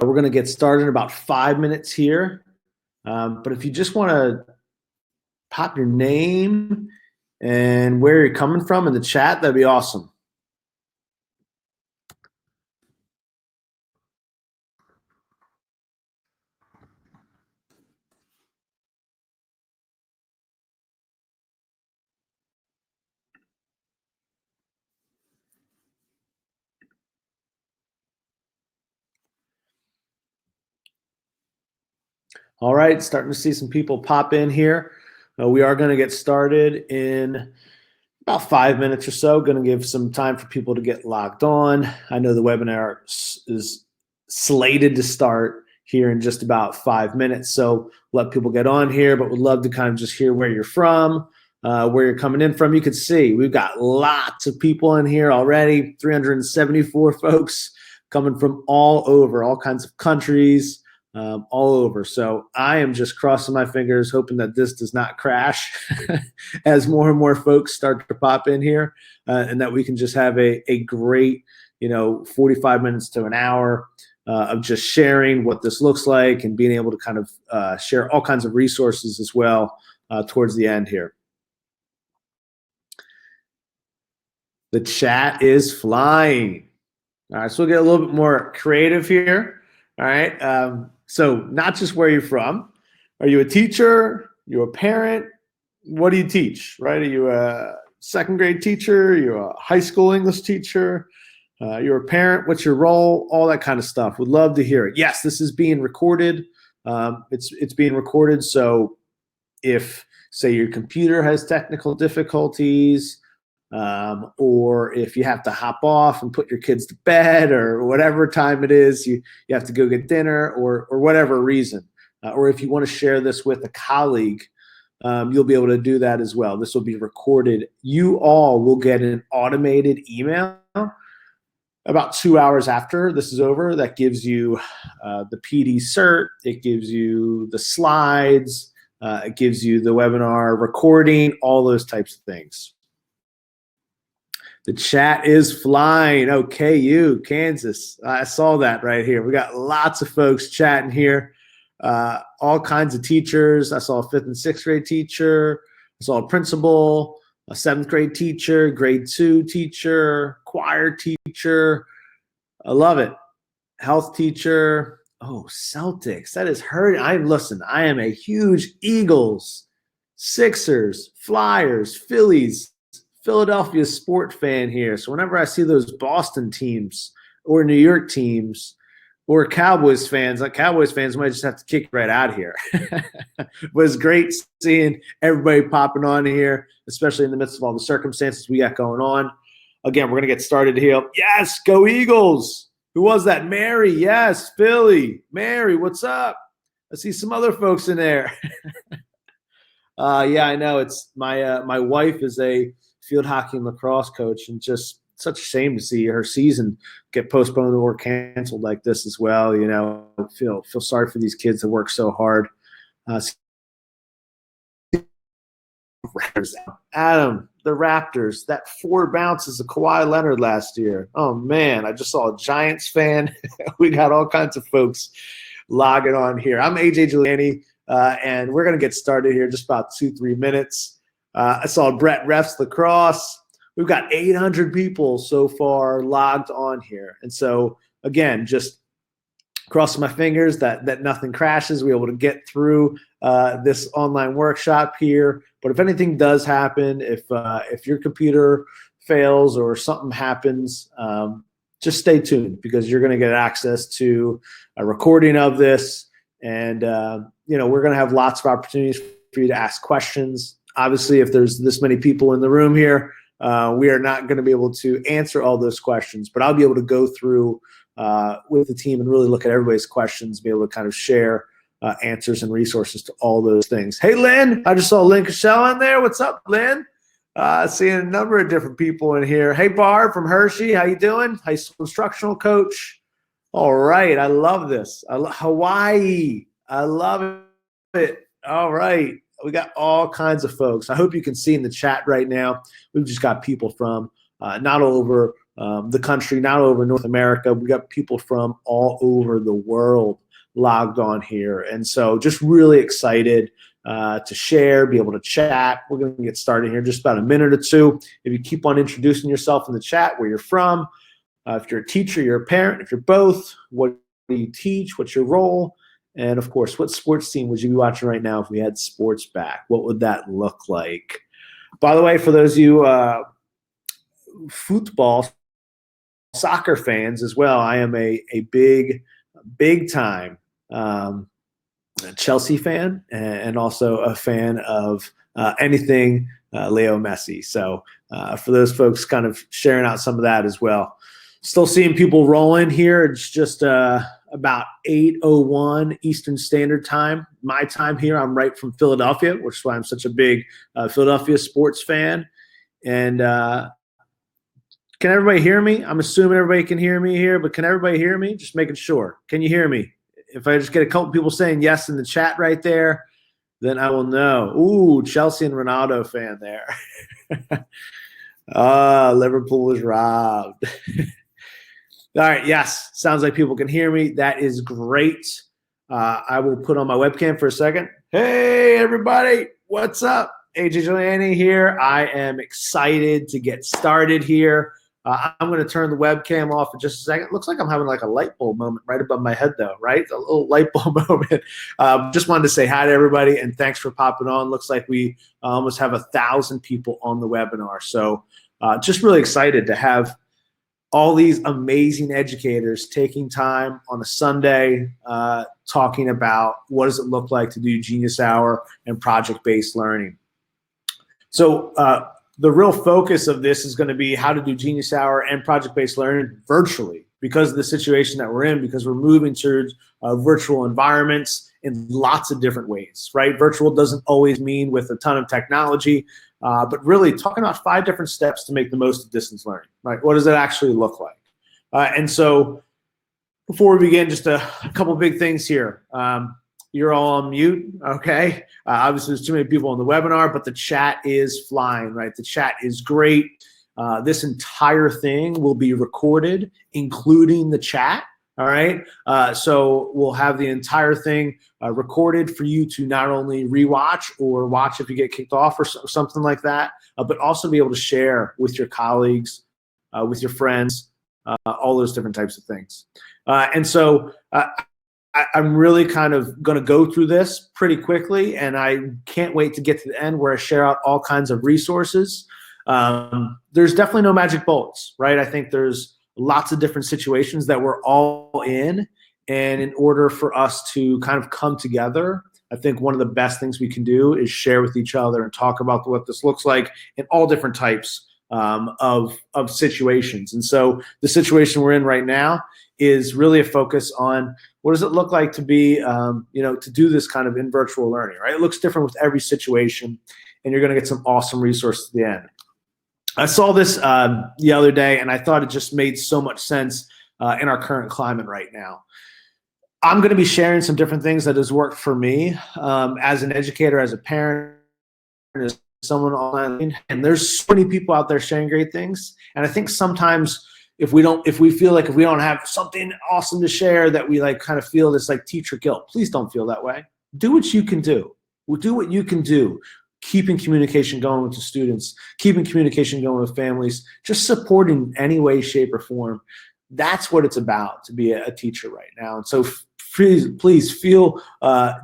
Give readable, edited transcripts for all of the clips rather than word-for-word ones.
We're going to get started in about 5 minutes here. But if you just want to pop your name and where you're coming from in the chat, that'd be awesome. All right, starting to see some people pop in here. We are going to get started in about 5 minutes or so. Going to give some time for people to get logged on. I know the webinar is slated to start here in just about 5 minutes. So let people get on here, but would love to kind of just hear where you're from, where you're coming in from. You can see we've got lots of people in here already, 374 folks coming from all over, all kinds of countries, all over. So I am just crossing my fingers, hoping that this does not crash as more and more folks start to pop in here, and that we can just have a great, 45 minutes to an hour of just sharing what this looks like and being able to kind of share all kinds of resources as well towards the end here. The chat is flying. All right, so we'll get a little bit more creative here. All right, so not just where you're from. Are you a teacher? You're a parent? What do you teach, right? Are you a second grade teacher? You're a high school English teacher? You're a parent? What's your role? All that kind of stuff. Would love to hear it. Yes, this is being recorded. It's being recorded, so if, say, your computer has technical difficulties, or if you have to hop off and put your kids to bed, or whatever time it is, you have to go get dinner, or whatever reason, or if you want to share this with a colleague, you'll be able to do that as well. This will be recorded. You all will get an automated email about 2 hours after this is over that gives you the PD cert. It gives you the slides. It gives you the webinar recording, all those types of things. The chat is flying. Okay, you, Kansas. I saw that right here. We got lots of folks chatting here. All kinds of teachers. I saw a 5th and 6th grade teacher. I saw a principal, a 7th grade teacher, grade 2 teacher, choir teacher. I love it. Health teacher. Oh, Celtics. That is hurting. Listen, I am a huge Eagles, Sixers, Flyers, Phillies, Philadelphia sport fan here. So whenever I see those Boston teams or New York teams or Cowboys fans, like Cowboys fans might just have to kick right out here. It was great seeing everybody popping on here, especially in the midst of all the circumstances we got going on. Again, we're going to get started here. Yes, go Eagles. Who was that? Mary. Yes, Philly. Mary, what's up? I see some other folks in there. Yeah, I know. It's my wife is a field hockey and lacrosse coach, and just such a shame to see her season get postponed or canceled like this as well. Feel sorry for these kids that work so hard. Adam, the Raptors, that 4 bounces of Kawhi Leonard last year. Oh man, I just saw a Giants fan. We got all kinds of folks logging on here. I'm AJ Giuliani, and we're gonna get started here in just about 2-3 minutes. I saw Brett Refs Lacrosse. We've got 800 people so far logged on here. And so, again, just crossing my fingers that nothing crashes. We're able to get through this online workshop here. But if anything does happen, if your computer fails or something happens, just stay tuned, because you're going to get access to a recording of this. And, we're going to have lots of opportunities for you to ask questions. Obviously, if there's this many people in the room here, we are not going to be able to answer all those questions, but I'll be able to go through with the team and really look at everybody's questions, be able to kind of share answers and resources to all those things. Hey, Lynn, I just saw Lynn Cashel in there. What's up, Lynn? Seeing a number of different people in here. Hey, Barb from Hershey, how you doing? High school instructional coach. All right, I love this. Hawaii, I love it. All right. We got all kinds of folks. I hope you can see in the chat right now. We've just got people from not all over the country, not over North America. We got people from all over the world logged on here. And so just really excited to share, be able to chat. We're going to get started here in just about a minute or two. If you keep on introducing yourself in the chat, where you're from, if you're a teacher, you're a parent, if you're both, what do you teach, what's your role? And of course, what sports team would you be watching right now if we had sports back? What would that look like? By the way, for those of you football, soccer fans as well, I am a big time Chelsea fan and also a fan of anything Leo Messi. So for those folks, kind of sharing out some of that as well. Still seeing people rolling here. It's just about 8:01 Eastern Standard Time. My time here. I'm right from Philadelphia, which is why I'm such a big Philadelphia sports fan. And can everybody hear me? I'm assuming everybody can hear me here, but can everybody hear me? Just making sure. Can you hear me? If I just get a couple people saying yes in the chat right there, then I will know. Ooh, Chelsea and Ronaldo fan there. Liverpool was robbed. All right, yes, sounds like people can hear me. That is great. I will put on my webcam for a second. Hey, everybody, what's up? AJ Giuliani here. I am excited to get started here. I'm going to turn the webcam off in just a second. Looks like I'm having like a light bulb moment right above my head, though, right? A little light bulb moment. Just wanted to say hi to everybody, and thanks for popping on. Looks like we almost have 1,000 people on the webinar. So just really excited to have all these amazing educators taking time on a Sunday talking about what does it look like to do Genius Hour and project-based learning. So the real focus of this is going to be how to do Genius Hour and project-based learning virtually because of the situation that we're in, because we're moving towards virtual environments in lots of different ways, right? Virtual doesn't always mean with a ton of technology, but really talking about 5 different steps to make the most of distance learning, right? What does it actually look like? And so before we begin, just a couple big things here. You're all on mute, okay? Obviously, there's too many people on the webinar, but the chat is flying, right? The chat is great. This entire thing will be recorded, including the chat, all right? So we'll have the entire thing recorded for you to not only rewatch or watch if you get kicked off or something like that, but also be able to share with your colleagues, with your friends, all those different types of things. And so I'm really kind of going to go through this pretty quickly, and I can't wait to get to the end where I share out all kinds of resources. There's definitely no magic bullets, right? I think there's lots of different situations that we're all in, and in order for us to kind of come together, I think one of the best things we can do is share with each other and talk about what this looks like in all different types of situations. And so the situation we're in right now is really a focus on what does it look like to be, to do this kind of in virtual learning, right? It looks different with every situation, and you're going to get some awesome resources at the end. I saw this the other day, and I thought it just made so much sense in our current climate right now. I'm going to be sharing some different things that has worked for me as an educator, as a parent, as someone online, and there's so many people out there sharing great things. And I think sometimes if we feel like if we don't have something awesome to share, that we like kind of feel this like teacher guilt. Please don't feel that way. Do what you can do. Do what you can do. Keeping communication going with the students, keeping communication going with families, just supporting any way, shape, or form. That's what it's about to be a teacher right now. And so please feel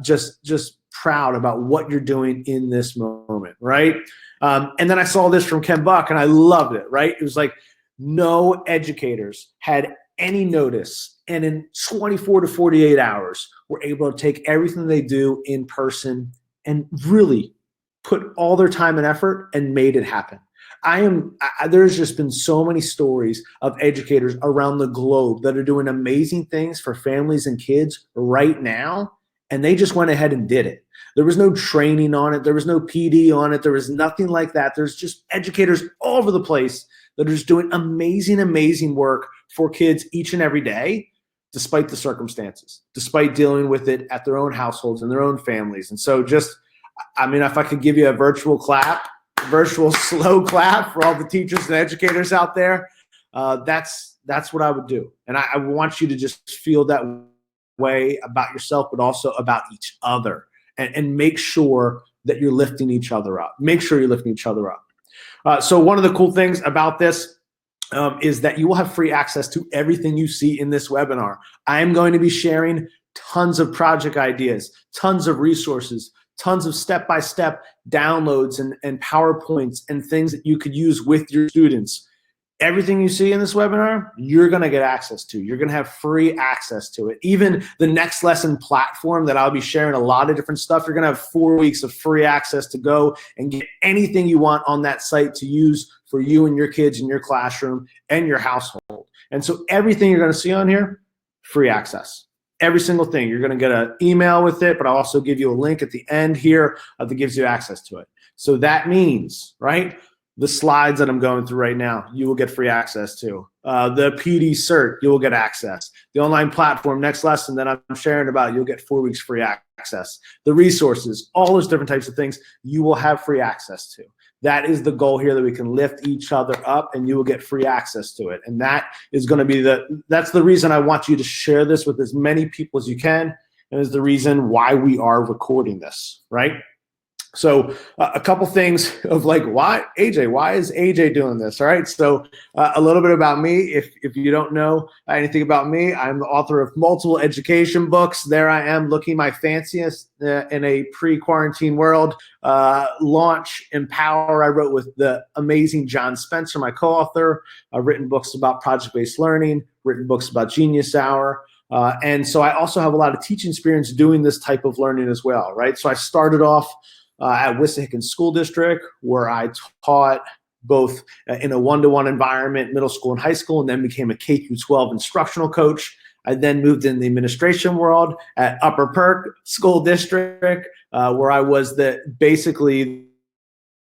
just proud about what you're doing in this moment, right? And then I saw this from Ken Buck, and I loved it, right? It was like, no educators had any notice, and in 24 to 48 hours, were able to take everything they do in person and really put all their time and effort and made it happen. There's just been so many stories of educators around the globe that are doing amazing things for families and kids right now, and they just went ahead and did it. There was no training on it. There was no PD on it. There was nothing like that. There's just educators all over the place that are just doing amazing, amazing work for kids each and every day, despite the circumstances, despite dealing with it at their own households and their own families. And so if I could give you a virtual slow clap for all the teachers and educators out there, that's what I would do. And I want you to just feel that way about yourself, but also about each other, and make sure that you're lifting each other up. Make sure you're lifting each other up. So one of the cool things about this is that you will have free access to everything you see in this webinar. I am going to be sharing tons of project ideas, tons of resources, tons of step-by-step downloads and PowerPoints and things that you could use with your students. Everything you see in this webinar, you're going to get access to. You're going to have free access to it. Even the Next Lesson platform that I'll be sharing a lot of different stuff, you're going to have 4 weeks of free access to go and get anything you want on that site to use for you and your kids in your classroom and your household. And so everything you're going to see on here, free access. Every single thing. You're going to get an email with it, but I'll also give you a link at the end here that gives you access to it. So that means, right, the slides that I'm going through right now, you will get free access to. The PD cert, you will get access. The online platform, Next Lesson that I'm sharing about, you'll get 4 weeks free access. The resources, all those different types of things, you will have free access to. That is the goal here, that we can lift each other up and you will get free access to it. And that is going to be that's the reason I want you to share this with as many people as you can, and is the reason why we are recording this, right? So a couple things of like, why is AJ doing this? All right. So a little bit about me. If you don't know anything about me, I'm the author of multiple education books. There I am, looking my fanciest in a pre-quarantine world. Launch, Empower, I wrote with the amazing John Spencer, my co-author. I've written books about project-based learning, written books about Genius Hour. And so I also have a lot of teaching experience doing this type of learning as well, right? So I started off at Wissahickon School District, where I taught both in a one-to-one environment, middle school and high school, and then became a K-12 instructional coach. I then moved in the administration world at Upper Perk School District, where I was basically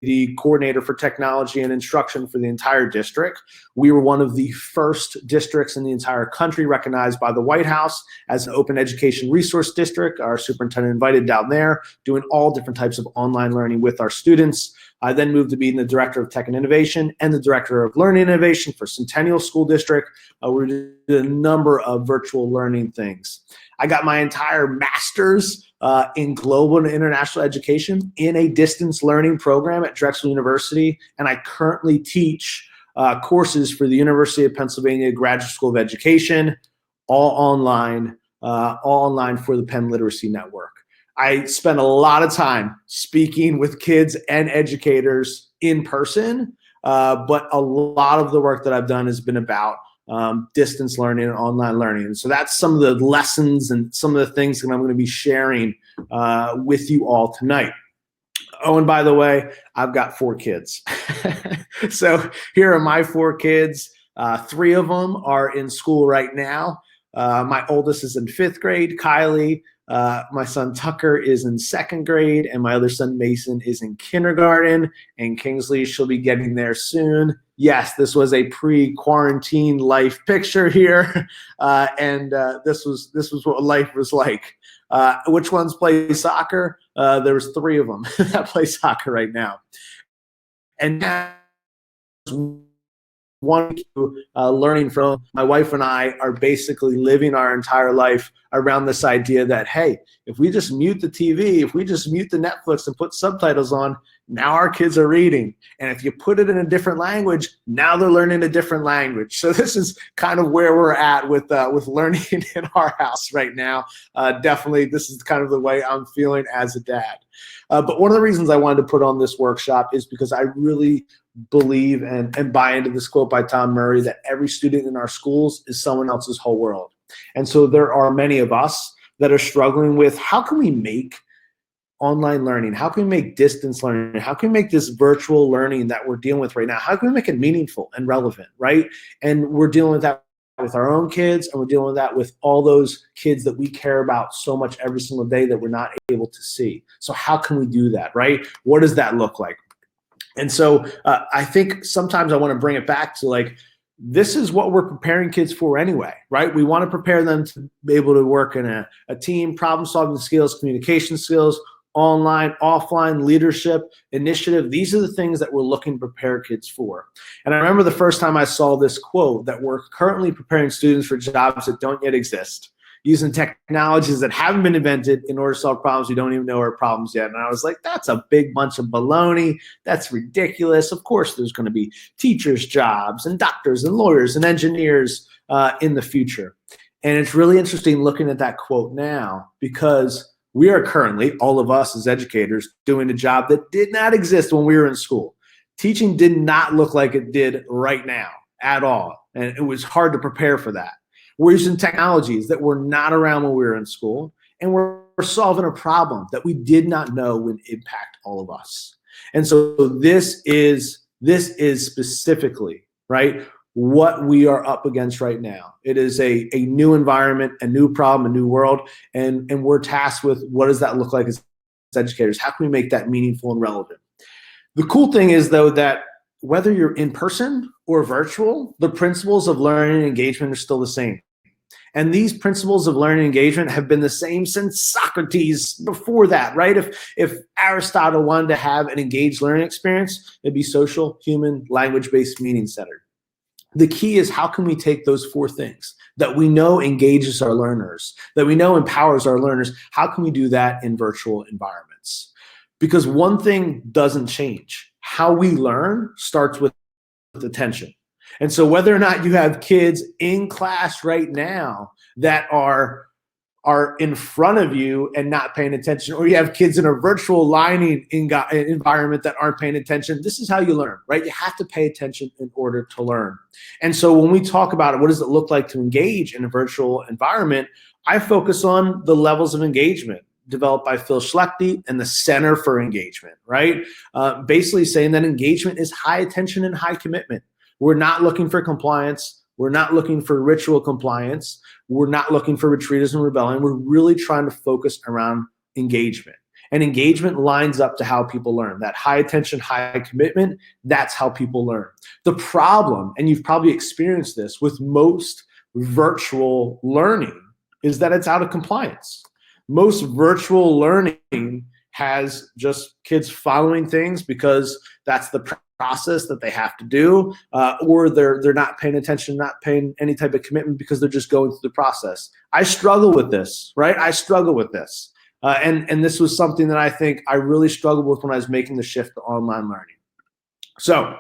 the coordinator for technology and instruction for the entire district. We were one of the first districts in the entire country recognized by the White House as an open education resource district. Our superintendent invited down there, doing all different types of online learning with our students. I then moved to being the director of tech and innovation and the director of learning innovation for Centennial School District. We did a number of virtual learning things. I got my entire master's in global and international education in a distance learning program at Drexel University, and I currently teach courses for the University of Pennsylvania Graduate School of Education, all online for the Penn Literacy Network. I spend a lot of time speaking with kids and educators in person, but a lot of the work that I've done has been about distance learning and online learning. And so that's some of the lessons and some of the things that I'm going to be sharing with you all tonight. Oh, and by the way, I've got 4 kids. So here are my 4 kids. 3 of them are in school right now. My oldest is in 5th grade, Kylie. My son Tucker is in 2nd grade, and my other son Mason is in kindergarten, and Kingsley, she'll be getting there soon. Yes, this was a pre-quarantine life picture here, and this was what life was like. Which ones play soccer? There was 3 of them that play soccer right now, and now one learning from my wife and I are basically living our entire life around this idea that, hey, if we just mute the TV, if we just mute the Netflix and put subtitles on, now our kids are reading. And if you put it in a different language, now they're learning a different language. So this is kind of where we're at with learning in our house right now. Definitely, this is kind of the way I'm feeling as a dad. But one of the reasons I wanted to put on this workshop is because I really believe and buy into this quote by Tom Murray that every student in our schools is someone else's whole world. And so there are many of us that are struggling with, how can we make online learning, how can we make distance learning, how can we make this virtual learning that we're dealing with right now, how can we make it meaningful and relevant, right? And we're dealing with that with our own kids, and we're dealing with that with all those kids that we care about so much every single day that we're not able to see. So how can we do that, right? What does that look like? And so I think sometimes I want to bring it back to, like, this is what we're preparing kids for anyway, right? We want to prepare them to be able to work in a team, problem-solving skills, communication skills, online, offline, leadership, initiative. These are the things that we're looking to prepare kids for. And I remember the first time I saw this quote, that we're currently preparing students for jobs that don't yet exist, using technologies that haven't been invented in order to solve problems we don't even know are problems yet. And I was like, that's a big bunch of baloney. That's ridiculous. Of course, there's going to be teachers' jobs and doctors and lawyers and engineers in the future. And it's really interesting looking at that quote now, because we are currently, all of us as educators, doing a job that did not exist when we were in school. Teaching did not look like it did right now at all. And it was hard to prepare for that. We're using technologies that were not around when we were in school, and we're solving a problem that we did not know would impact all of us. And so this is specifically, right, what we are up against right now. It is a new environment, a new problem, a new world, and we're tasked with what does that look like as educators? How can we make that meaningful and relevant? The cool thing is, though, that whether you're in person or virtual, the principles of learning and engagement are still the same. And these principles of learning and engagement have been the same since Socrates, before that, right? If Aristotle wanted to have an engaged learning experience, it'd be social, human, language-based, meaning-centered. The key is, how can we take those four things that we know engages our learners, that we know empowers our learners, how can we do that in virtual environments? Because one thing doesn't change. How we learn starts with attention. And so whether or not you have kids in class right now that are in front of you and not paying attention, or you have kids in a virtual learning environment that aren't paying attention, this is how you learn, right? You have to pay attention in order to learn. And so when we talk about it, what does it look like to engage in a virtual environment, I focus on the levels of engagement developed by Phil Schlechte and the Center for Engagement, right? Basically saying that engagement is high attention and high commitment. We're not looking for compliance. We're not looking for ritual compliance. We're not looking for retreaters and rebellion. We're really trying to focus around engagement. And engagement lines up to how people learn. That high attention, high commitment, that's how people learn. The problem, and you've probably experienced this with most virtual learning, is that it's out of compliance. Most virtual learning has just kids following things because that's the process that they have to do, or they're not paying attention, not paying any type of commitment because they're just going through the process. I struggle with this, right? I struggle with this. And this was something that I think I really struggled with when I was making the shift to online learning. So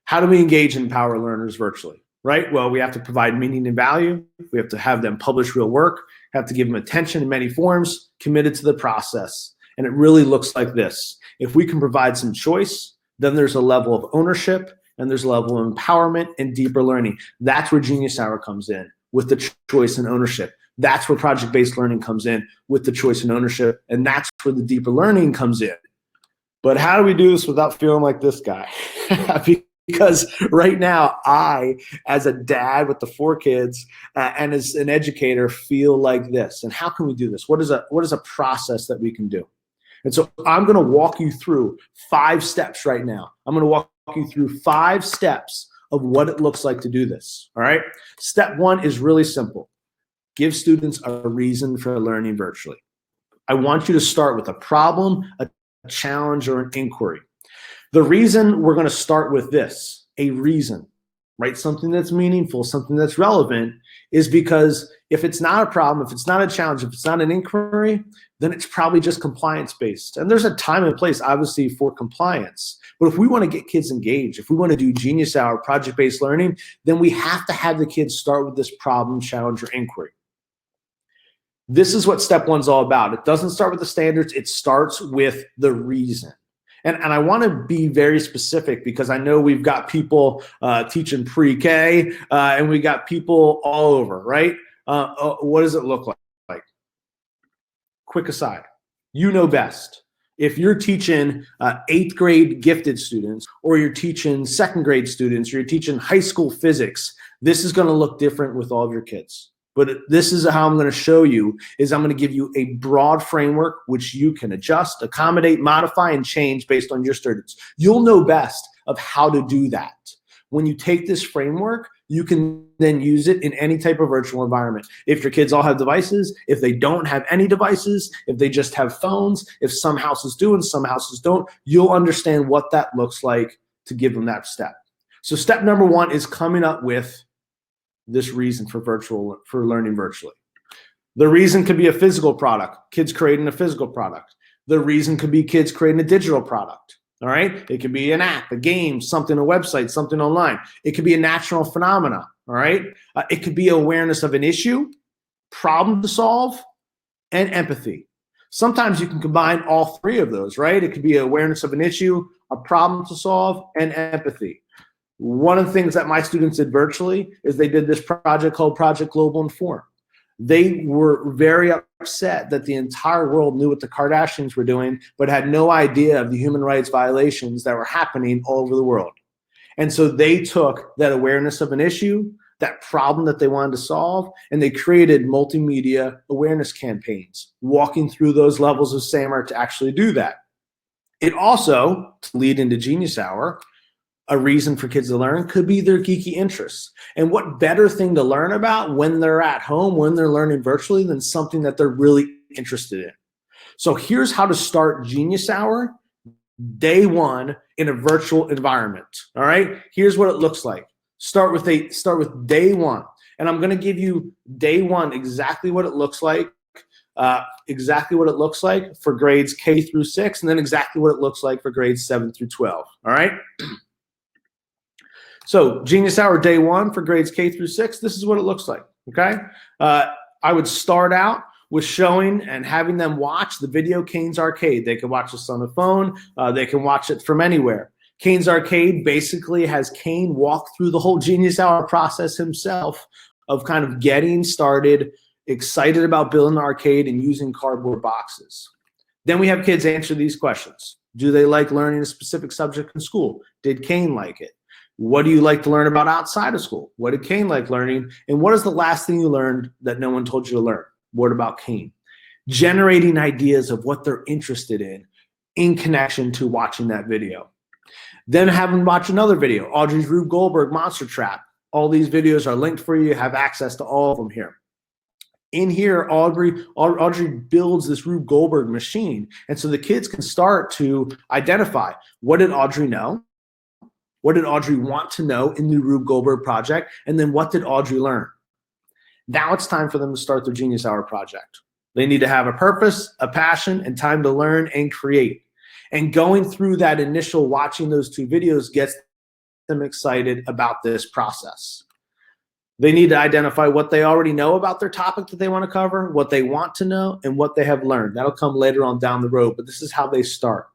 how do we engage and empower learners virtually, right? Well, we have to provide meaning and value. We have to have them publish real work, have to give them attention in many forms, committed to the process. And it really looks like this. If we can provide some choice, then there's a level of ownership, and there's a level of empowerment and deeper learning. That's where Genius Hour comes in, with the choice and ownership. That's where project-based learning comes in, with the choice and ownership. And that's where the deeper learning comes in. But how do we do this without feeling like this guy? Because right now, I, as a dad with the 4 kids and as an educator, feel like this. And how can we do this? What is a process that we can do? And so I'm going to walk you through 5 steps right now. I'm going to walk you through 5 steps of what it looks like to do this. All right. Step 1 is really simple. Give students a reason for learning virtually. I want you to start with a problem, a challenge, or an inquiry. The reason, we're going to start with this, a reason, right? Something that's meaningful, something that's relevant, is because if it's not a problem, if it's not a challenge, if it's not an inquiry, then it's probably just compliance-based. And there's a time and place, obviously, for compliance. But if we want to get kids engaged, if we want to do Genius Hour, project-based learning, then we have to have the kids start with this problem, challenge, or inquiry. This is what step 1 is all about. It doesn't start with the standards. It starts with the reason. And I want to be very specific, because I know we've got people teaching pre-K and we got people all over, right? What does it look like? Quick aside, you know best. If you're teaching 8th grade gifted students, or you're teaching 2nd grade students, or you're teaching high school physics, this is going to look different with all of your kids. But this is how I'm going to show you, is I'm going to give you a broad framework which you can adjust, accommodate, modify, and change based on your students. You'll know best of how to do that. When you take this framework, you can then use it in any type of virtual environment. If your kids all have devices, if they don't have any devices, if they just have phones, if some houses do and some houses don't, you'll understand what that looks like to give them that step. So step number one is coming up with this reason for learning virtually. The reason could be a physical product, kids creating a physical product. The reason could be kids creating a digital product. All right. It could be an app, a game, something, a website, something online. It could be a natural phenomena. All right. It could be awareness of an issue, problem to solve, and empathy. Sometimes you can combine all three of those, right? It could be awareness of an issue, a problem to solve, and empathy. One of the things that my students did virtually is they did this project called Project Global Inform. They were very upset that the entire world knew what the Kardashians were doing, but had no idea of the human rights violations that were happening all over the world. And so they took that awareness of an issue, that problem that they wanted to solve, and they created multimedia awareness campaigns, walking through those levels of SAMR to actually do that. It also, to lead into Genius Hour, a reason for kids to learn could be their geeky interests. And what better thing to learn about when they're at home, when they're learning virtually, than something that they're really interested in. So here's how to start Genius Hour day one in a virtual environment. All right, here's what it looks like. Start with day one, and I'm going to give you day one exactly what it looks like. For grades K through 6, and then exactly what it looks like for grades 7 through 12. All right. So Genius Hour day one for grades K through 6, this is what it looks like, okay? I would start out with showing and having them watch the video Kane's Arcade. They can watch this on the phone. They can watch it from anywhere. Kane's Arcade basically has Kane walk through the whole Genius Hour process himself of kind of getting started, excited about building the arcade and using cardboard boxes. Then we have kids answer these questions. Do they like learning a specific subject in school? Did Kane like it? What do you like to learn about outside of school? What did Kane like learning? And what is the last thing you learned that no one told you to learn? What about Kane? Generating ideas of what they're interested in connection to watching that video. Then have them watch another video, Audrey's Rube Goldberg Monster Trap. All these videos are linked for you. You have access to all of them here. In here, Audrey builds this Rube Goldberg machine. And so the kids can start to identify, what did Audrey know? What did Audrey want to know in the Rube Goldberg project? And then what did Audrey learn? Now it's time for them to start their Genius Hour project. They need to have a purpose, a passion, and time to learn and create. And going through that initial watching those 2 videos gets them excited about this process. They need to identify what they already know about their topic that they want to cover, what they want to know, and what they have learned. That'll come later on down the road, but this is how they start.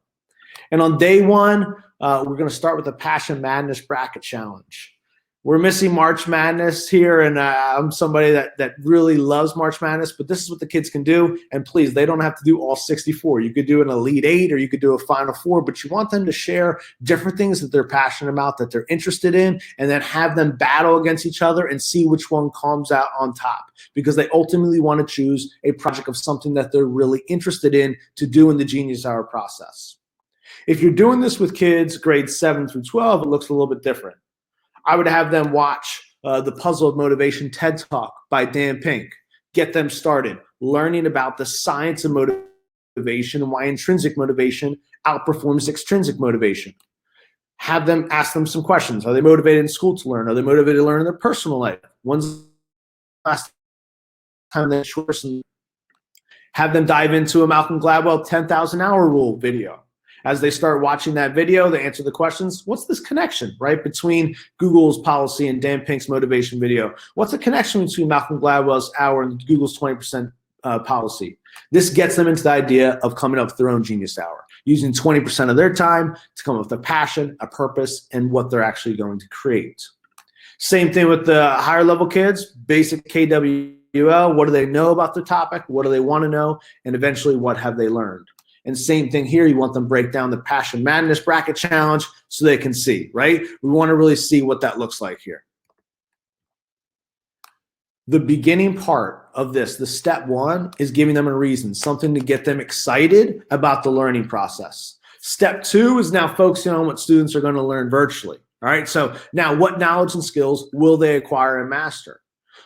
And on day one, we're going to start with the Passion Madness Bracket Challenge. We're missing March Madness here, and I'm somebody that really loves March Madness, but this is what the kids can do. And please, they don't have to do all 64. You could do an Elite 8 or you could do a Final 4, but you want them to share different things that they're passionate about, that they're interested in, and then have them battle against each other and see which one comes out on top, because they ultimately want to choose a project of something that they're really interested in to do in the Genius Hour process. If you're doing this with kids grades 7 through 12, it looks a little bit different. I would have them watch the Puzzle of Motivation TED Talk by Dan Pink. Get them started learning about the science of motivation and why intrinsic motivation outperforms extrinsic motivation. Have them ask them some questions. Are they motivated in school to learn? Are they motivated to learn in their personal life? When's the last time they have them dive into a Malcolm Gladwell 10,000 hour rule video. As they start watching that video, they answer the questions. What's this connection, right, between Google's policy and Dan Pink's motivation video? What's the connection between Malcolm Gladwell's hour and Google's 20% policy? This gets them into the idea of coming up with their own Genius Hour, using 20% of their time to come up with a passion, a purpose, and what they're actually going to create. Same thing with the higher level kids, basic KWL. What do they know about the topic? What do they want to know? And eventually, what have they learned? And same thing here, you want them to break down the Passion Madness Bracket Challenge so they can see, right? We want to really see what that looks like here. The beginning part of this, the step one, is giving them a reason, something to get them excited about the learning process. Step two is now focusing on what students are going to learn virtually. All right, so now what knowledge and skills will they acquire and master?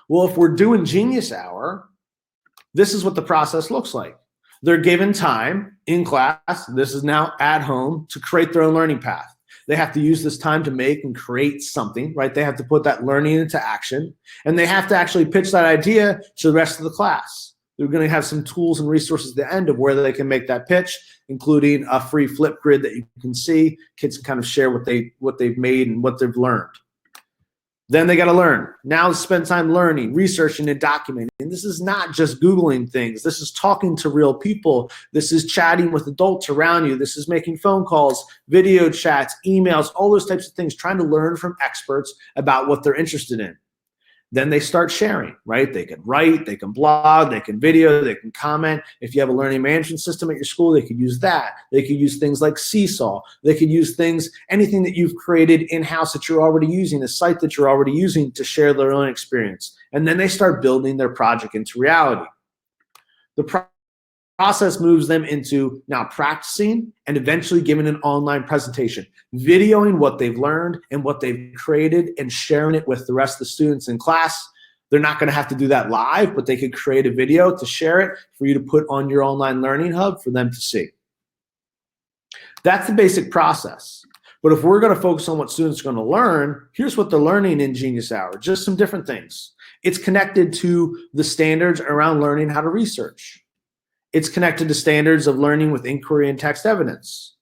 Well, if we're doing Genius Hour, this is what the process looks like. They're given time in class, this is now at home, to create their own learning path. They have to use this time to make and create something, right? They have to put that learning into action, and they have to actually pitch that idea to the rest of the class. They're going to have some tools and resources at the end of where they can make that pitch, including a free flip grid that you can see. Kids can kind of share what they've made and what they've learned. Then they got to learn. Now spend time learning, researching, and documenting. And this is not just Googling things. This is talking to real people. This is chatting with adults around you. This is making phone calls, video chats, emails, all those types of things, trying to learn from experts about what they're interested in. Then they start sharing, right? They can write, they can blog, they can video, they can comment. If you have a learning management system at your school, they could use that. They could use things like Seesaw. They could use things, anything that you've created in-house that you're already using, a site that you're already using to share their own experience. And then they start building their project into reality. The process moves them into now practicing and eventually giving an online presentation, videoing what they've learned and what they've created and sharing it with the rest of the students in class. They're not going to have to do that live, but they could create a video to share it for you to put on your online learning hub for them to see. That's the basic process. But if we're going to focus on what students are going to learn, here's what they're learning in Genius Hour, just some different things. It's connected to the standards around learning how to research. It's connected to standards of learning with inquiry and text evidence.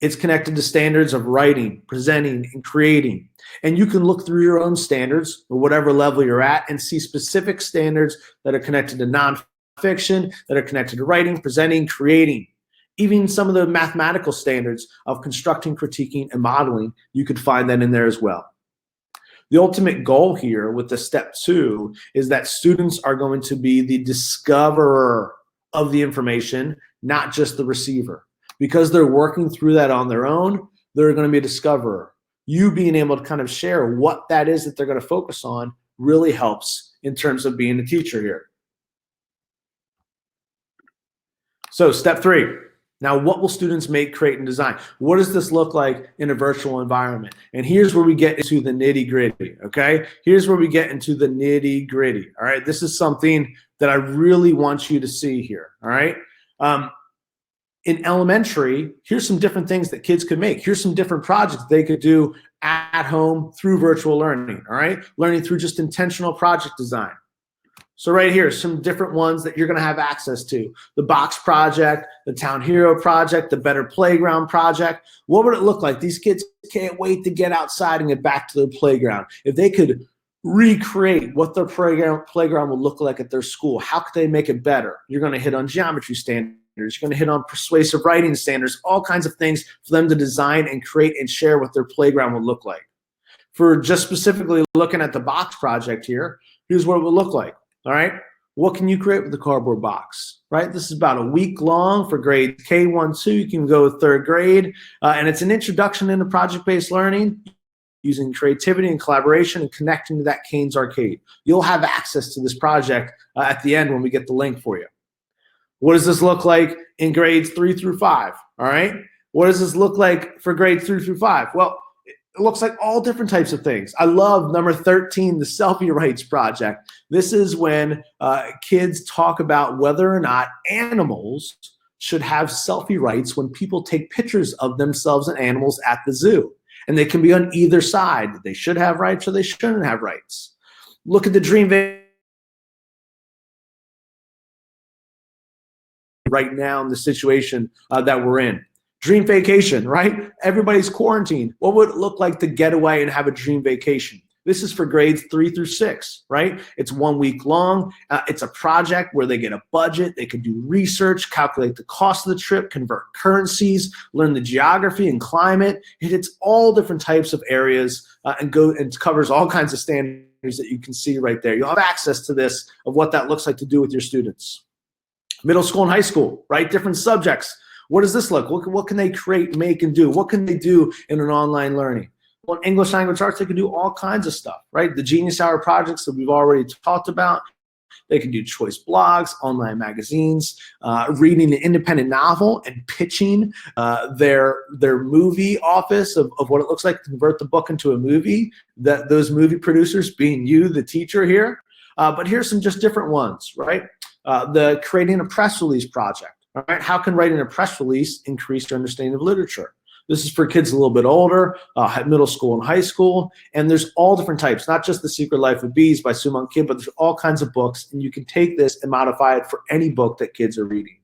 It's connected to standards of writing, presenting, and creating. And you can look through your own standards or whatever level you're at and see specific standards that are connected to nonfiction, that are connected to writing, presenting, creating. Even some of the mathematical standards of constructing, critiquing, and modeling, you could find that in there as well. The ultimate goal here with the step 2 is that students are going to be the discoverer of the information, not just the receiver. Because they're working through that on their own, they're going to be a discoverer. You being able to kind of share what that is that they're going to focus on really helps in terms of being a teacher here. So step 3. Now, what will students make, create, and design? What does this look like in a virtual environment? And here's where we get into the nitty-gritty, okay? Here's where we get into the nitty-gritty, all right? This is something that I really want you to see here, all right? In elementary, here's some different things that kids could make. Here's some different projects they could do at home through virtual learning, all right? Learning through just intentional project design. So right here, some different ones that you're going to have access to. The Box Project, the Town Hero Project, the Better Playground Project. What would it look like? These kids can't wait to get outside and get back to their playground. If they could recreate what their playground would look like at their school, how could they make it better? You're going to hit on geometry standards. You're going to hit on persuasive writing standards, all kinds of things for them to design and create and share what their playground would look like. For just specifically looking at the Box Project here, here's what it would look like. All right, what can you create with the cardboard box, right? This is about a week long for grades K1, 2. You can go with 3rd grade, and it's an introduction into project-based learning using creativity and collaboration and connecting to that Canes Arcade. You'll have access to this project at the end when we get the link for you. What does this look like in grades 3 through 5, all right? What does this look like for grades 3 through 5? Well, it looks like all different types of things. I love number 13, the Selfie Rights Project. This is when kids talk about whether or not animals should have selfie rights when people take pictures of themselves and animals at the zoo. And they can be on either side. They should have rights or they shouldn't have rights. Look at the Dream right now in the situation that we're in. Dream vacation, right? Everybody's quarantined. What would it look like to get away and have a dream vacation? This is for grades 3 through 6, right? It's 1 week long. It's a project where they get a budget. They can do research, calculate the cost of the trip, convert currencies, learn the geography and climate. It hits all different types of areas and covers all kinds of standards that you can see right there. You'll have access to this of what that looks like to do with your students. Middle school and high school, right? Different subjects. What does this look? What can they create, make, and do? What can they do in an online learning? Well, in English language arts, they can do all kinds of stuff, right? The Genius Hour projects that we've already talked about. They can do choice blogs, online magazines, reading an independent novel and pitching their movie office of what it looks like to convert the book into a movie, that those movie producers being you, the teacher here. But here's some just different ones, right? The creating a press release project, all right? How can writing a press release increase your understanding of literature? This is for kids a little bit older, middle school and high school, and there's all different types, not just The Secret Life of Bees by Sue Monk Kidd, but there's all kinds of books, and you can take this and modify it for any book that kids are reading.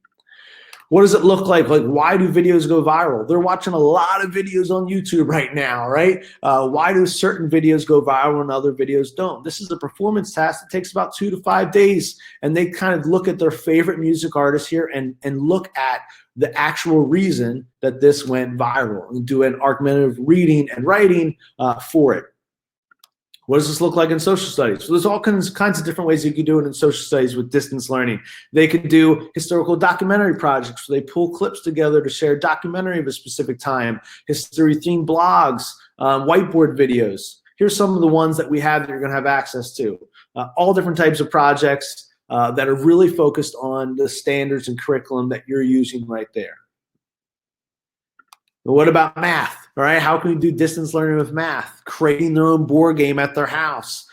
What does it look like? Like, why do videos go viral? They're watching a lot of videos on YouTube right now, right? Why do certain videos go viral and other videos don't? This is a performance task that takes about 2 to 5 days, and they kind of look at their favorite music artists here and look at the actual reason that this went viral and do an argumentative reading and writing for it. What does this look like in social studies? So there's all kinds of different ways you can do it in social studies with distance learning. They could do historical documentary projects where they pull clips together to share a documentary of a specific time, history-themed blogs, whiteboard videos. Here's some of the ones that we have that you're going to have access to. All different types of projects that are really focused on the standards and curriculum that you're using right there. But what about math? All right, how can we do distance learning with math? Creating their own board game at their house,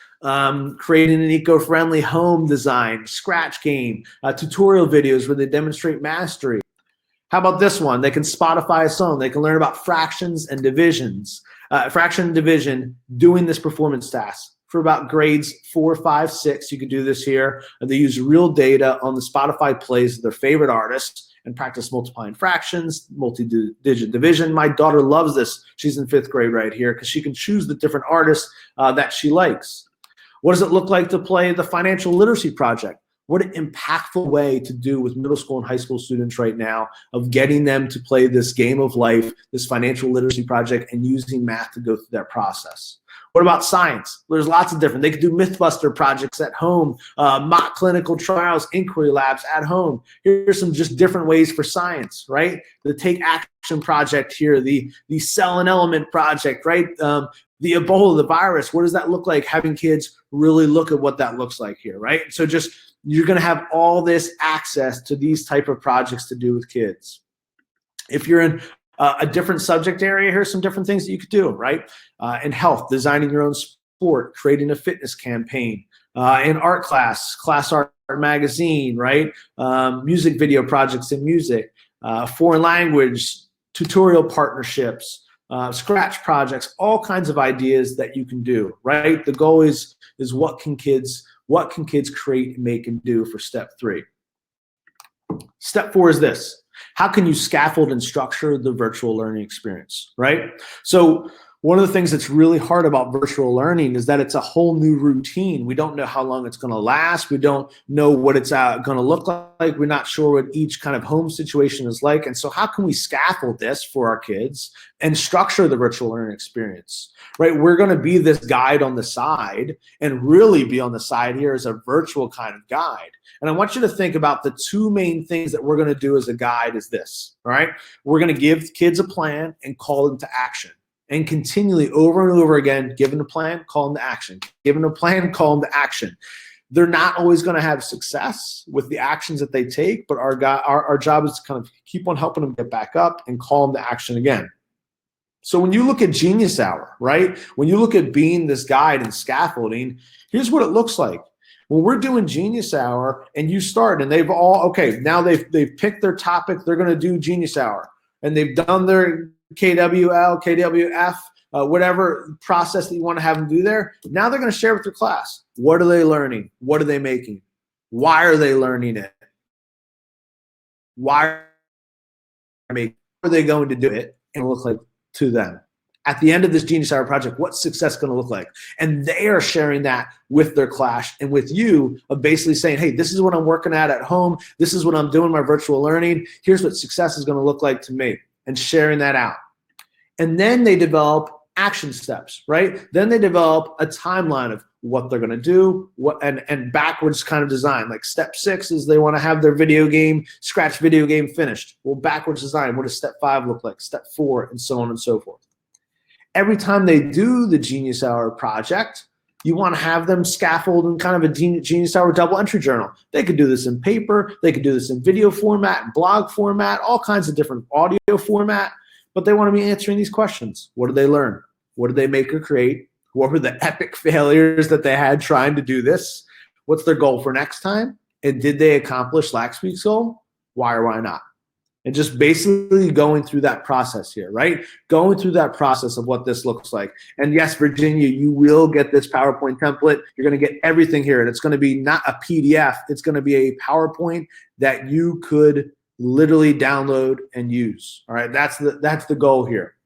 creating an eco-friendly home design, scratch game, tutorial videos where they demonstrate mastery. How about this one? They can Spotify a song. They can learn about fractions and divisions. Fraction and division, doing this performance task. For about grades 4, 5, 6, you could do this here. They use real data on the Spotify plays of their favorite artists and practice multiplying fractions, multi-digit division. My daughter loves this. She's in 5th grade right here because she can choose the different artists that she likes. What does it look like to play the financial literacy project? What an impactful way to do with middle school and high school students right now of getting them to play this game of life, this financial literacy project, and using math to go through that process. What about science? There's lots of different. They could do Mythbuster projects at home, mock clinical trials, inquiry labs at home. Here's some just different ways for science, right? The Take Action project here, the Cell and Element project, right? The Ebola, the virus, what does that look like? Having kids really look at what that looks like here, right? So just, you're gonna have all this access to these type of projects to do with kids. If you're in a different subject area, here's some different things that you could do, right? In health, designing your own sport, creating a fitness campaign. In art class art magazine, right? Music video projects in music, foreign language, tutorial partnerships, scratch projects, all kinds of ideas that you can do, right? The goal is what can kids create, make, and do for step 3. Step 4 is this. How can you scaffold and structure the virtual learning experience, right? So one of the things that's really hard about virtual learning is that it's a whole new routine. We don't know how long it's going to last. We don't know what it's going to look like. We're not sure what each kind of home situation is like. And so how can we scaffold this for our kids and structure the virtual learning experience, right? We're going to be this guide on the side and really be on the side here as a virtual kind of guide. And I want you to think about the 2 main things that we're going to do as a guide is this, all right? We're going to give kids a plan and call them to action. And continually over and over again, give them a plan, call them to action. Give them a plan, call them to action. They're not always going to have success with the actions that they take, but our job is to kind of keep on helping them get back up and call them to action again. So when you look at Genius Hour, right? When you look at being this guide and scaffolding, here's what it looks like. When we're doing Genius Hour and you start and they've all, okay, now they've picked their topic, they're going to do Genius Hour. And they've done their KWL, KWF, whatever process that you want to have them do there. Now they're going to share with their class. What are they learning? What are they making? Why are they learning it? Why are they going to do it and look like to them? At the end of this Genius Hour project, what's success going to look like? And they are sharing that with their class and with you of basically saying, hey, this is what I'm working at home. This is what I'm doing my virtual learning. Here's what success is going to look like to me, and sharing that out. And then they develop action steps, right? Then they develop a timeline of what they're going to do, and backwards kind of design. Like step 6 is they want to have their scratch video game finished. Well, backwards design, what does step 5 look like? Step 4, and so on and so forth. Every time they do the Genius Hour project, You want to have them scaffold in kind of a Genius Hour double entry journal. They could do this in paper. They could do this in video format, and blog format, all kinds of different audio format. But they want to be answering these questions. What did they learn? What did they make or create? What were the epic failures that they had trying to do this? What's their goal for next time? And did they accomplish last week's goal? Why or why not? And just basically going through that process here, right? Going through that process of what this looks like. And yes, Virginia, you will get this PowerPoint template. You're going to get everything here. And it's going to be not a PDF. It's going to be a PowerPoint that you could literally download and use. All right, that's the goal here.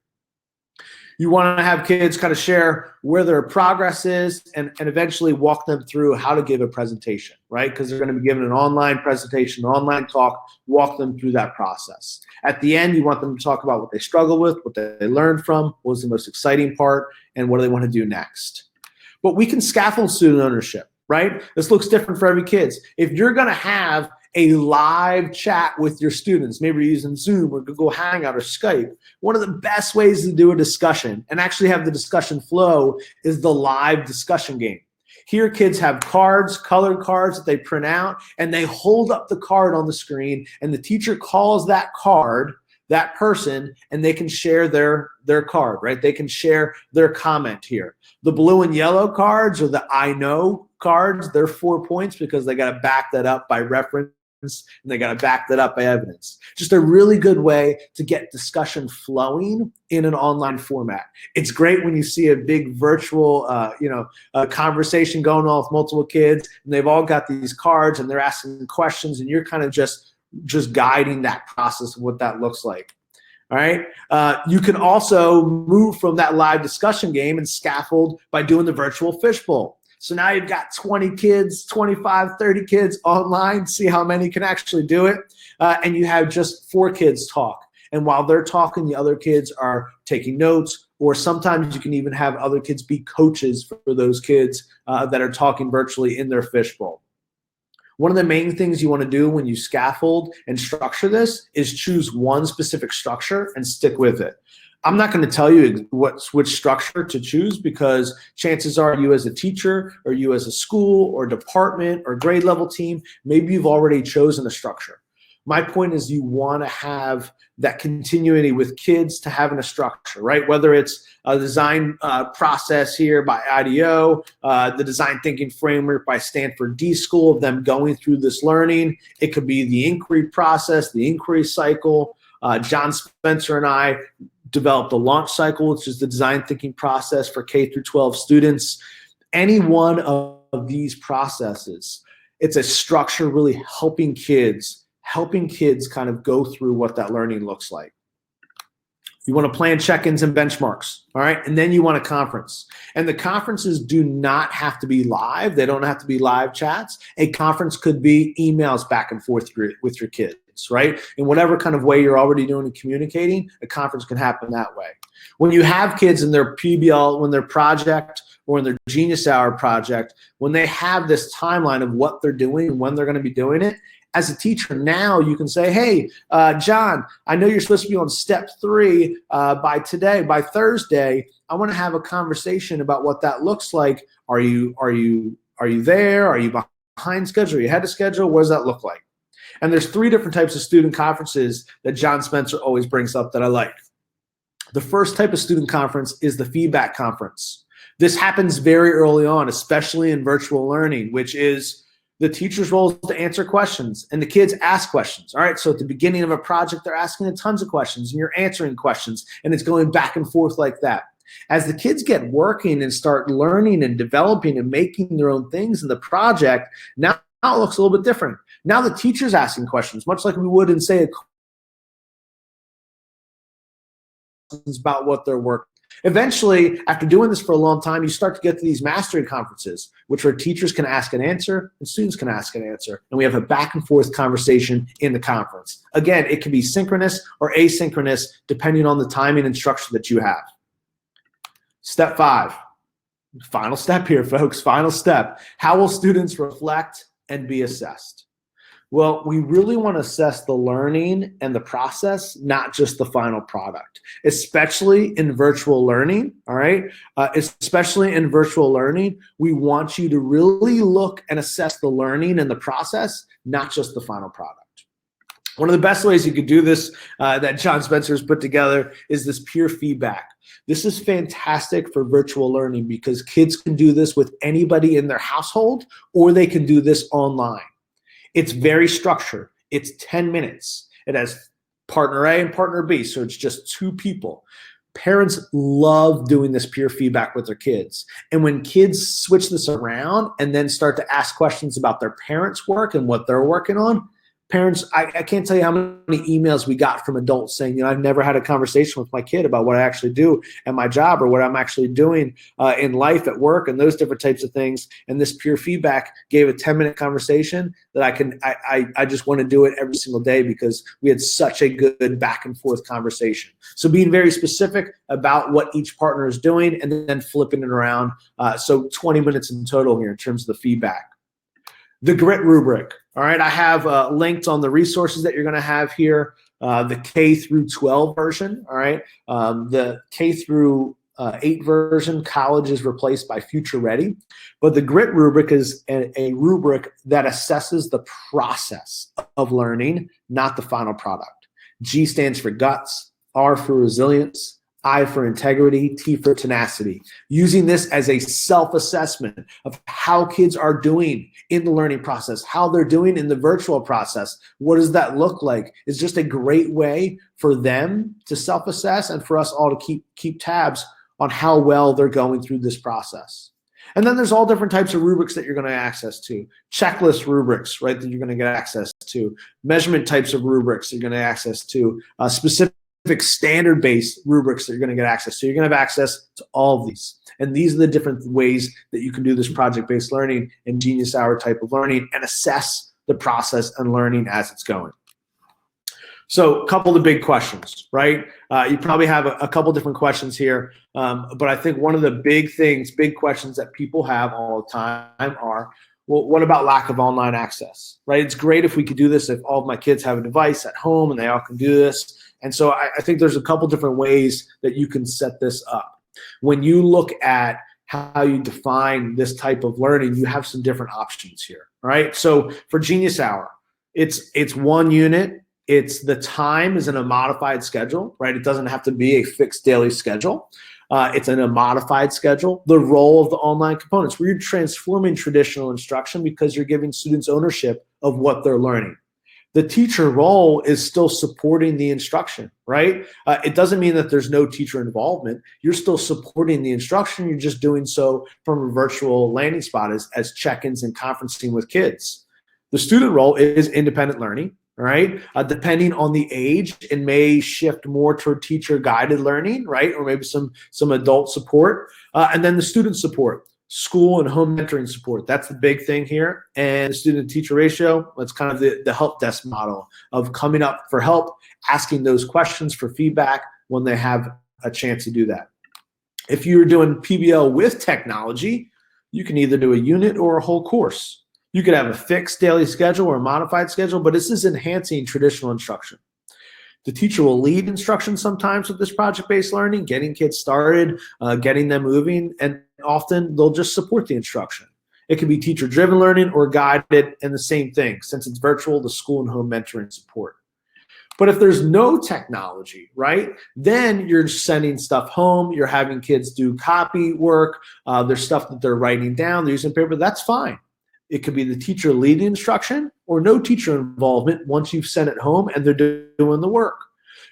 You want to have kids kind of share where their progress is and eventually walk them through how to give a presentation, right? Because they're going to be given an online presentation, an online talk, walk them through that process. At the end, you want them to talk about what they struggle with, what they learned from, what was the most exciting part, and what do they want to do next. But we can scaffold student ownership, right? This looks different for every kid. If you're going to have a live chat with your students, maybe you're using Zoom or Google Hangout or Skype, one of the best ways to do a discussion and actually have the discussion flow is the live discussion game. Here, kids have cards, colored cards that they print out, and they hold up the card on the screen, and the teacher calls that card, that person, and they can share their card, right? They can share their comment here. The blue and yellow cards or the I know cards, they're 4 points because they got to back that up by reference, and they got to back that up by evidence. Just a really good way to get discussion flowing in an online format. It's great when you see a big virtual, conversation going on with multiple kids, and they've all got these cards, and they're asking questions, and you're kind of just guiding that process of what that looks like. All right. You can also move from that live discussion game and scaffold by doing the virtual fishbowl. So now you've got 20 kids, 25, 30 kids online, see how many can actually do it. And you have just 4 kids talk. And while they're talking, the other kids are taking notes, or sometimes you can even have other kids be coaches for those kids that are talking virtually in their fishbowl. One of the main things you want to do when you scaffold and structure this is choose one specific structure and stick with it. I'm not going to tell you which structure to choose because chances are you as a teacher or you as a school or department or grade level team, maybe you've already chosen a structure. My point is you want to have that continuity with kids to having a structure, right? Whether it's a design process here by IDEO, the design thinking framework by Stanford D School of them going through this learning. It could be the inquiry process, the inquiry cycle. John Spencer and I developed the launch cycle, which is the design thinking process for K through 12 students. Any one of these processes, it's a structure really helping kids kind of go through what that learning looks like. You want to plan check-ins and benchmarks, all right? And then you want a conference. And the conferences do not have to be live. They don't have to be live chats. A conference could be emails back and forth with your kids, right? In whatever kind of way you're already doing and communicating, a conference can happen that way. When you have kids in their PBL, when their project or in their Genius Hour project, when they have this timeline of what they're doing and when they're going to be doing it, as a teacher now you can say, hey, John, I know you're supposed to be on step 3 by Thursday. I want to have a conversation about what that looks like. Are you there? Are you behind schedule? Are you ahead of schedule? What does that look like? And there's 3 different types of student conferences that John Spencer always brings up that I like. The first type of student conference is the feedback conference. This happens very early on, especially in virtual learning, which is the teacher's role is to answer questions and the kids ask questions. All right, so at the beginning of a project, they're asking tons of questions and you're answering questions and it's going back and forth like that. As the kids get working and start learning and developing and making their own things in the project, now it looks a little bit different. Now the teacher's asking questions, much like we would in, say, about what they're working. Eventually, after doing this for a long time, you start to get to these mastery conferences, which where teachers can ask and answer and students can ask and answer. And we have a back and forth conversation in the conference. Again, it can be synchronous or asynchronous depending on the timing and structure that you have. Step 5, final step here, folks, final step. How will students reflect and be assessed? Well, we really want to assess the learning and the process, not just the final product, especially in virtual learning. All right. Especially in virtual learning, we want you to really look and assess the learning and the process, not just the final product. One of the best ways you could do this that John Spencer has put together is this peer feedback. This is fantastic for virtual learning because kids can do this with anybody in their household, or they can do this online. It's very structured. It's 10 minutes. It has partner A and partner B, so it's just two people. Parents love doing this peer feedback with their kids. And when kids switch this around and then start to ask questions about their parents' work and what they're working on, parents, I can't tell you how many emails we got from adults saying, I've never had a conversation with my kid about what I actually do at my job or what I'm actually doing in life at work and those different types of things. And this peer feedback gave a 10-minute conversation that I just want to do it every single day because we had such a good back and forth conversation. So being very specific about what each partner is doing and then flipping it around. So 20 minutes in total here in terms of the feedback. The GRIT rubric. All right, I have linked on the resources that you're going to have here, the K through 12 version. All right, the K through 8 version, college is replaced by Future Ready. But the GRIT rubric is a rubric that assesses the process of learning, not the final product. G stands for guts, R for resilience, I for integrity, T for tenacity. Using this as a self-assessment of how kids are doing in the learning process, how they're doing in the virtual process. What does that look like? It's just a great way for them to self-assess and for us all to keep tabs on how well they're going through this process. And then there's all different types of rubrics that you're going to access to. Checklist rubrics, right, that you're going to get access to. Measurement types of rubrics that you're going to access to. Specific standard-based rubrics that you're going to get access to. You're going to have access to all of these. And these are the different ways that you can do this project-based learning and Genius Hour type of learning and assess the process and learning as it's going. So a couple of the big questions, right? You probably have a couple different questions here, but I think one of the big questions that people have all the time are, well, what about lack of online access, right? It's great if we could do this if all of my kids have a device at home and they all can do this. And so I think there's a couple different ways that you can set this up. When you look at how you define this type of learning, you have some different options here, right? So for Genius Hour, it's one unit. It's the time is in a modified schedule, right? It doesn't have to be a fixed daily schedule. It's in a modified schedule. The role of the online components, where you're transforming traditional instruction because you're giving students ownership of what they're learning. The teacher role is still supporting the instruction, right? It doesn't mean that there's no teacher involvement. You're still supporting the instruction. You're just doing so from a virtual landing spot as check-ins and conferencing with kids. The student role is independent learning, right? Depending on the age, it may shift more toward teacher-guided learning, right? Or maybe some adult support. And then the student support. School and home mentoring support. That's the big thing here. And the student-teacher ratio, that's kind of the help desk model of coming up for help, asking those questions for feedback when they have a chance to do that. If you're doing PBL with technology, you can either do a unit or a whole course. You could have a fixed daily schedule or a modified schedule, but this is enhancing traditional instruction. The teacher will lead instruction sometimes with this project-based learning, getting kids started, getting them moving, and often they'll just support the instruction. It can be teacher-driven learning or guided, and the same thing. Since it's virtual, the school and home mentoring support. But if there's no technology, right, then you're sending stuff home, you're having kids do copy work, there's stuff that they're writing down, they're using paper, that's fine. It could be the teacher leading instruction or no teacher involvement once you've sent it home and they're doing the work.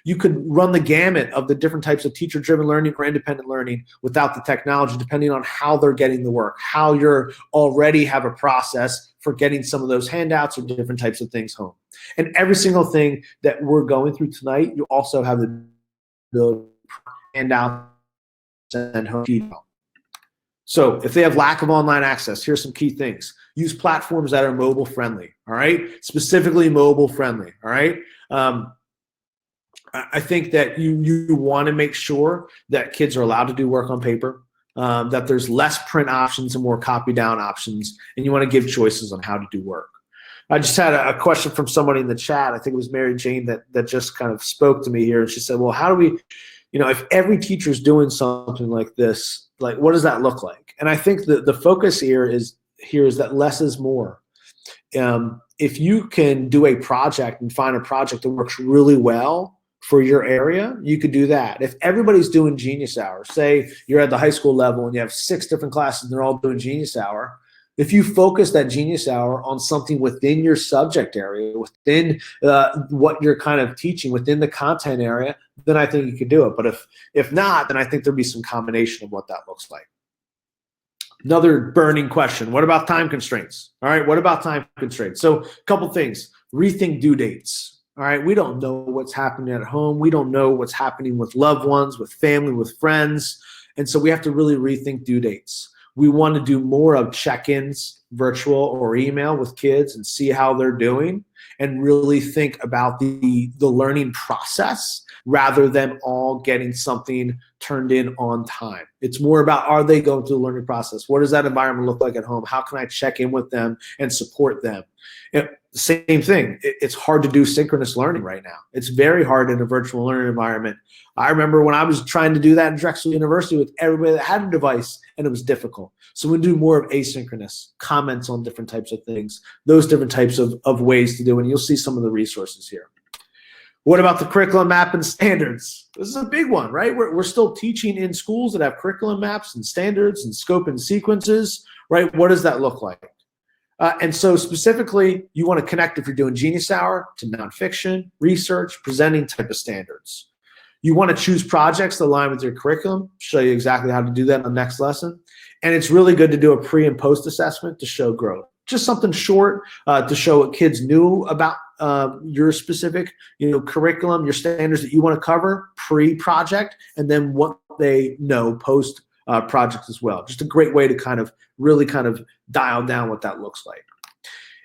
You could run the gamut of the different types of teacher-driven learning or independent learning without the technology, depending on how they're getting the work, how you're already have a process for getting some of those handouts or different types of things home. And every single thing that we're going through tonight, you also have the ability to handout and home. So if they have lack of online access, here's some key things. Use platforms that are mobile friendly, all right? Specifically mobile friendly, all right? I think that you want to make sure that kids are allowed to do work on paper, that there's less print options and more copy down options, and you want to give choices on how to do work. I just had a question from somebody in the chat. I think it was Mary Jane that just kind of spoke to me here. And she said, well, how do we, if every teacher's doing something like this, like what does that look like? And I think the focus here is that less is more. If you can do a project and find a project that works really well for your area, you could do that. If everybody's doing Genius Hour, say you're at the high school level and you have 6 different classes and they're all doing Genius Hour, if you focus that Genius Hour on something within your subject area, within what you're kind of teaching, within the content area, then I think you could do it. But if not, then I think there'll be some combination of what that looks like. Another burning question, what about time constraints? All right, what about time constraints? So a couple things, rethink due dates. All right, we don't know what's happening at home. We don't know what's happening with loved ones, with family, with friends. And so we have to really rethink due dates. We want to do more of check-ins, virtual or email with kids and see how they're doing and really think about the learning process rather than all getting something turned in on time. It's more about, are they going through the learning process? What does that environment look like at home? How can I check in with them and support them? Same thing. It's hard to do synchronous learning right now. It's very hard in a virtual learning environment. I remember when I was trying to do that in Drexel University with everybody that had a device, and it was difficult. So we do more of asynchronous comments on different types of things, those different types of ways to do it. And you'll see some of the resources here. What about the curriculum map and standards? This is a big one, right? We're still teaching in schools that have curriculum maps and standards and scope and sequences, right? What does that look like? And so specifically, you want to connect, if you're doing Genius Hour, to nonfiction, research, presenting type of standards. You want to choose projects that align with your curriculum. Show you exactly how to do that in the next lesson. And it's really good to do a pre and post assessment to show growth. Just something short to show what kids knew about your specific curriculum, your standards that you want to cover pre-project, and then what they know post project as well. Just a great way to really dial down what that looks like.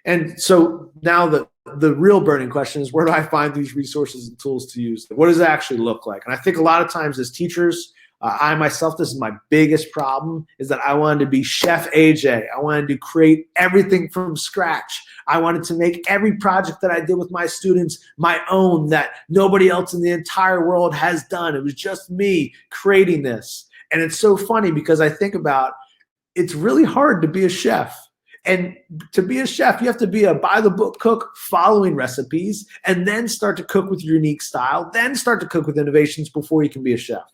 And so now the real burning question is, where do I find these resources and tools to use? What does it actually look like? And I think a lot of times as teachers, I myself, this is my biggest problem, is that I wanted to be Chef AJ. I wanted to create everything from scratch. I wanted to make every project that I did with my students my own, that nobody else in the entire world has done. It was just me creating this. And it's so funny because I think about, it's really hard to be a chef. And to be a chef, you have to be a by-the-book cook, following recipes, and then start to cook with your unique style, then start to cook with innovations before you can be a chef.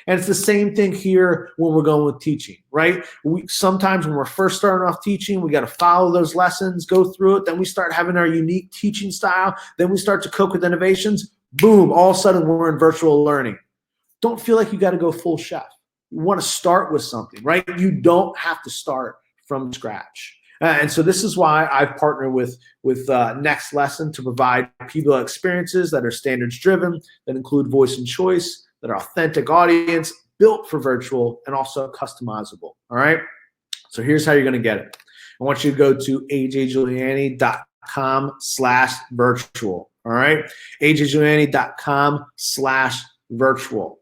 And it's the same thing here when we're going with teaching, right? Sometimes when we're first starting off teaching, we got to follow those lessons, go through it. Then we start having our unique teaching style. Then we start to cook with innovations. Boom, all of a sudden we're in virtual learning. Don't feel like you got to go full chef. You want to start with something, right? You don't have to start from scratch. And so this is why I've partnered with Next Lesson to provide PBL experiences that are standards driven, that include voice and choice, that are authentic audience, built for virtual, and also customizable. All right. So here's how you're going to get it. I want you to go to ajjuliani.com/virtual. All right. ajjuliani.com/virtual.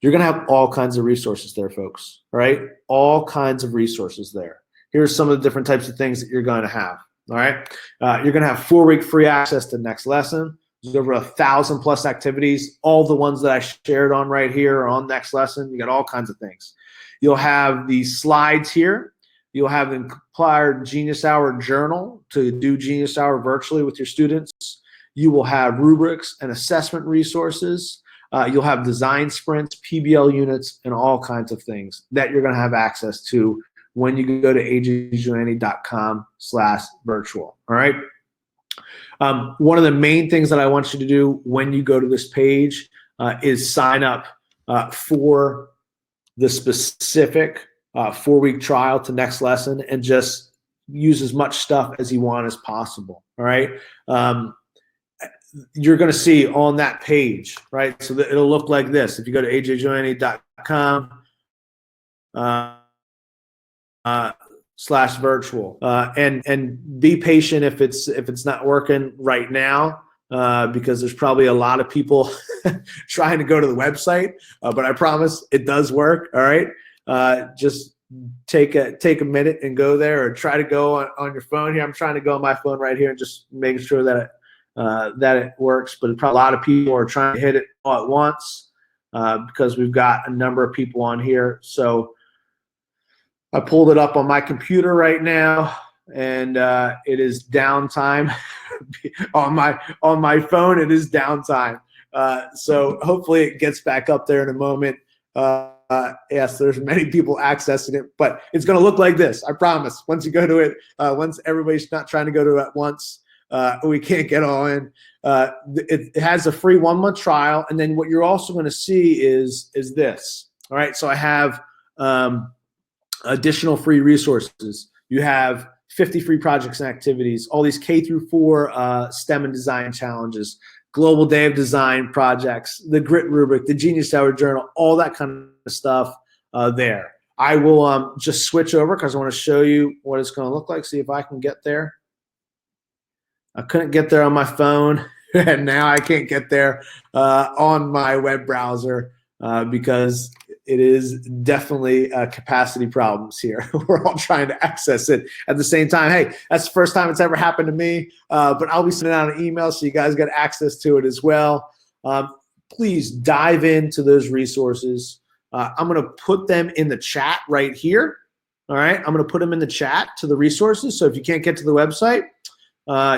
You're going to have all kinds of resources there, folks. All right. All kinds of resources there. Here's some of the different types of things that you're going to have. All right. You're going to have 4-week free access to Next Lesson. There's over 1,000+ activities. All the ones that I shared on right here are on Next Lesson. You got all kinds of things. You'll have the slides here. You'll have the Inspired Genius Hour journal to do Genius Hour virtually with your students. You will have rubrics and assessment resources. You'll have design sprints, PBL units, and all kinds of things that you're going to have access to when you go to ajjuliani.com/virtual. All right. One of the main things that I want you to do when you go to this page is sign up for the specific 4-week trial to Next Lesson, and just use as much stuff as you want as possible. All right. You're going to see on that page, right? So that it'll look like this. If you go to ajjuliani.com /virtual, and be patient if it's not working right now, because there's probably a lot of people trying to go to the website, but I promise it does work. All right. Just take a minute and go there, or try to go on your phone here. I'm trying to go on my phone right here and just making sure that it works. But probably a lot of people are trying to hit it all at once because we've got a number of people on here. So I pulled it up on my computer right now, and it is downtime. on my phone, it is downtime. So hopefully it gets back up there in a moment. Yes, there's many people accessing it, but it's going to look like this. I promise. Once you go to it, once everybody's not trying to go to it at once, we can't get all in. It has a free 1-month trial, and then what you're also going to see is this. All right, so I have additional free resources. You have 50 free projects and activities, all these K through 4 STEM and design challenges, Global Day of Design projects, the Grit Rubric, the Genius Hour Journal, all that kind of stuff there. I will just switch over because I want to show you what it's going to look like. See if I can get there. I couldn't get there on my phone, and now I can't get there on my web browser because it is definitely capacity problems here. We're all trying to access it at the same time. Hey, that's the first time it's ever happened to me, but I'll be sending out an email so you guys get access to it as well. Please dive into those resources. I'm going to put them in the chat right here. All right, I'm going to put them in the chat to the resources. So if you can't get to the website,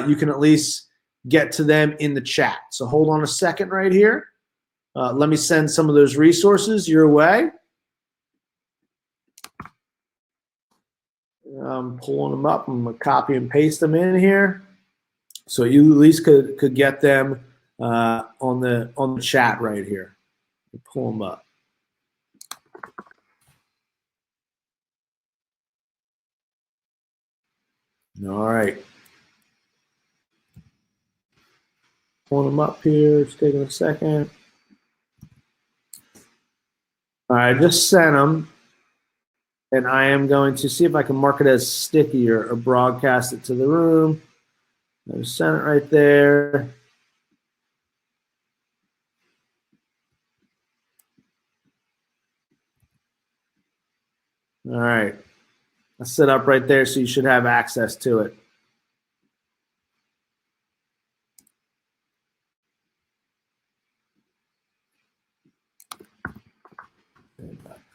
you can at least get to them in the chat. So hold on a second right here. Let me send some of those resources your way. I'm pulling them up. I'm going to copy and paste them in here, so you at least could get them on the chat right here. Pull them up. All right. Pulling them up here. It's taking a second. All right, I just sent them, and I am going to see if I can mark it as sticky or broadcast it to the room. I just sent it right there. All right, I set up right there, so you should have access to it.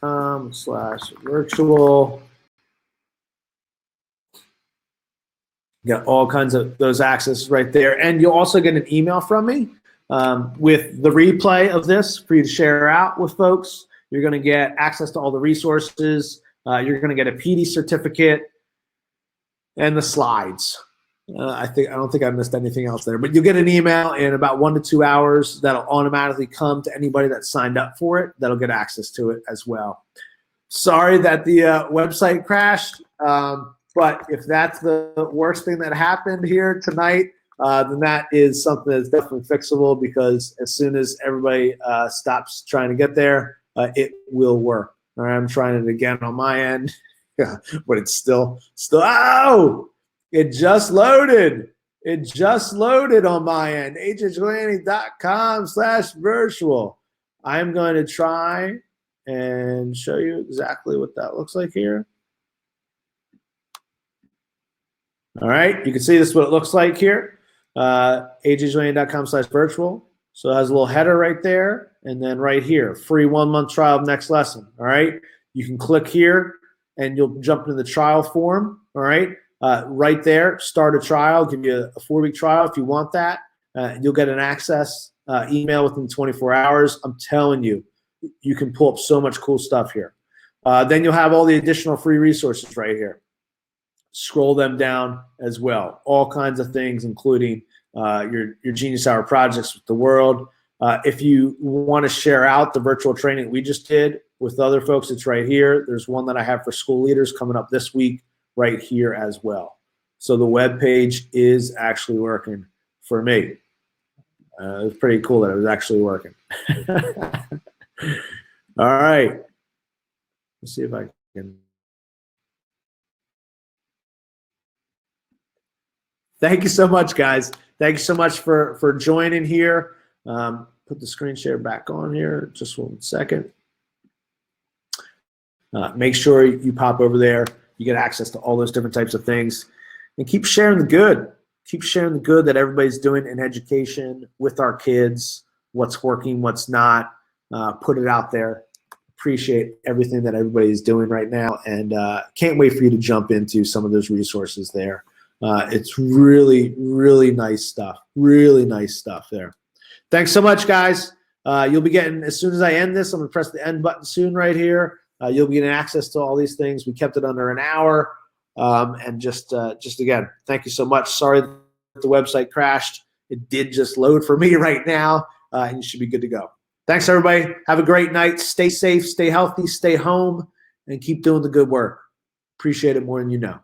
.com/virtual. Got all kinds of those accesses right there. And you'll also get an email from me with the replay of this for you to share out with folks. You're going to get access to all the resources. You're going to get a PD certificate and the slides. I don't think I missed anything else there, but you'll get an email in about 1 to 2 hours that'll automatically come to anybody that signed up for it. That'll get access to it as well. Sorry that the website crashed, but if that's the worst thing that happened here tonight, then that is something that's definitely fixable, because as soon as everybody stops trying to get there, it will work. All right, I'm trying it again on my end, but it's still. Oh! It just loaded. It just loaded on my end. hjlaney.com/virtual. I'm going to try and show you exactly what that looks like here. All right, you can see this is what it looks like here. hjlaney.com/virtual. So it has a little header right there, and then right here, free 1-month trial of Next Lesson. All right, you can click here, and you'll jump into the trial form. All right. Right there, start a trial, give you a 4-week trial if you want that. You'll get an access email within 24 hours. I'm telling you, you can pull up so much cool stuff here. Then you'll have all the additional free resources right here. Scroll them down as well. All kinds of things, including your Genius Hour projects with the world. If you want to share out the virtual training we just did with other folks, it's right here. There's one that I have for school leaders coming up this week, right here as well. So the web page is actually working for me. It was pretty cool that it was actually working. All right. Let's see if I can. Thank you so much, guys. Thank you so much for joining here. Put the screen share back on here. Just 1 second. Make sure you pop over there. You get access to all those different types of things. And keep sharing the good. Keep sharing the good that everybody's doing in education with our kids, what's working, what's not. Put it out there. Appreciate everything that everybody's doing right now, and can't wait for you to jump into some of those resources there. It's really, really nice stuff. Really nice stuff there. Thanks so much, guys. You'll be getting, as soon as I end this, I'm going to press the end button soon right here. You'll be getting access to all these things. We kept it under an hour. And just again, thank you so much. Sorry that the website crashed. It did just load for me right now, and you should be good to go. Thanks, everybody. Have a great night. Stay safe, stay healthy, stay home, and keep doing the good work. Appreciate it more than you know.